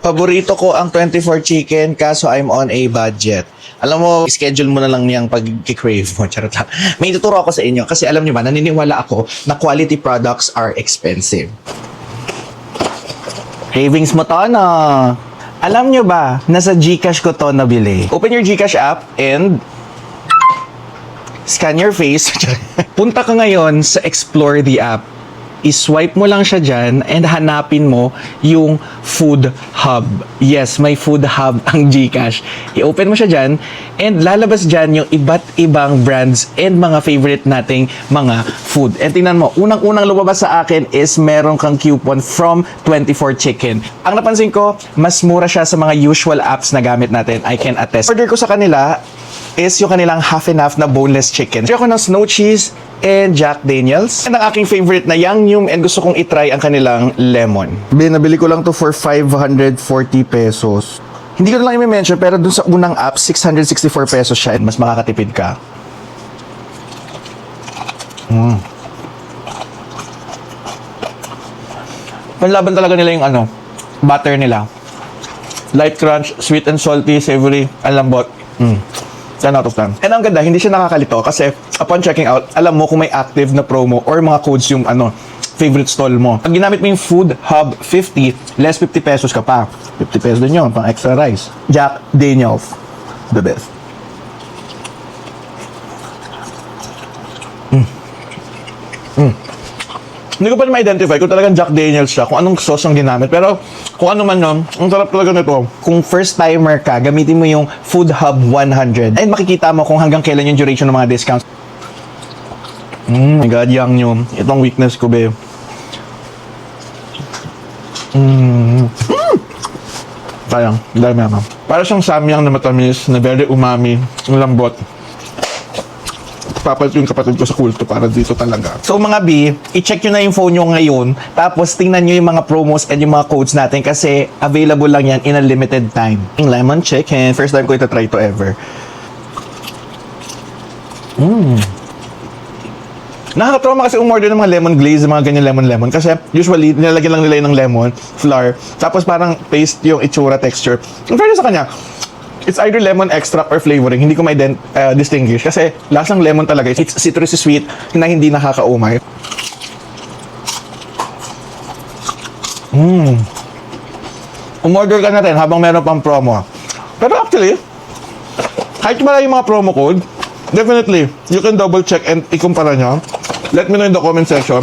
Paborito ko ang 24 chicken kaso I'm on a budget. Alam mo, schedule mo na lang niyang pag-crave mo. Charot lang. May tuturo ako sa inyo kasi alam niyo ba, naniniwala ako na quality products are expensive. Cravings mo to, no? Alam niyo ba, nasa GCash ko to nabili. Open your GCash app and scan your face. Punta ka ngayon sa Explore the app. I-swipe mo lang siya dyan and hanapin mo yung food hub. Yes, may food hub ang GCash. I-open mo siya dyan and lalabas dyan yung iba't ibang brands and mga favorite nating mga food. And tingnan mo, unang-unang lumabas sa akin is meron kang coupon from 24 Chicken. Ang napansin ko, mas mura siya sa mga usual apps na gamit natin. I can attest. Order ko sa kanila is yung kanilang half and half na boneless chicken. Order ko ng snow cheese and Jack Daniels. And ang aking favorite na Yang Yum and gusto kong itry ang kanilang lemon. Nabili ko lang to for 540 pesos. Hindi ko na lang i-mention pero dun sa unang app, 664 pesos siya and mas makakatipid ka. Panlaban talaga nila yung butter nila. Light crunch, sweet and salty, savory, ang lambot. 10 out of 10. And ang ganda, hindi siya nakakalito kasi upon checking out, alam mo kung may active na promo or mga codes yung favorite stall mo. Pag ginamit mo yung Food Hub 50, less 50 pesos ka pa. 50 pesos din yun, pang extra rice. Jack Daniels, the best. Hindi ko pa ma-identify kung talagang Jack Daniels siya, kung anong sauce ang ginamit. Pero kung ano man yun, ang sarap talaga nito. Kung first timer ka, gamitin mo yung Food Hub 100. And makikita mo kung hanggang kailan yung duration ng mga discounts. My God, Yang Yum. Itong weakness ko, be. Sayang, dahil meron. Para siyang samyang na matamis, na very umami, ang lambot. Papalit yung kapatid ko sa kulto para dito talaga. So mga B, i-check nyo na yung phone nyo ngayon, tapos tingnan nyo yung mga promos and yung mga codes natin kasi available lang yan in a limited time. Yung lemon chicken, first time ko ito-try to ever. Nakakatrauma kasi umorder ng mga lemon glaze, mga ganyan lemon kasi usually nilalagyan lang nila yun ng lemon, flour, tapos parang paste yung itsura texture. In fairness sa kanya, it's either lemon extract or flavoring. Hindi ko distinguish kasi lasang lemon talaga. It's citrusy sweet na hindi nakakaumay. Umorder ka na rin habang meron pang promo. Pero actually, kahit wala yung mga promo code, definitely, you can double check and ikumpara nyo. Let me know in the comment section.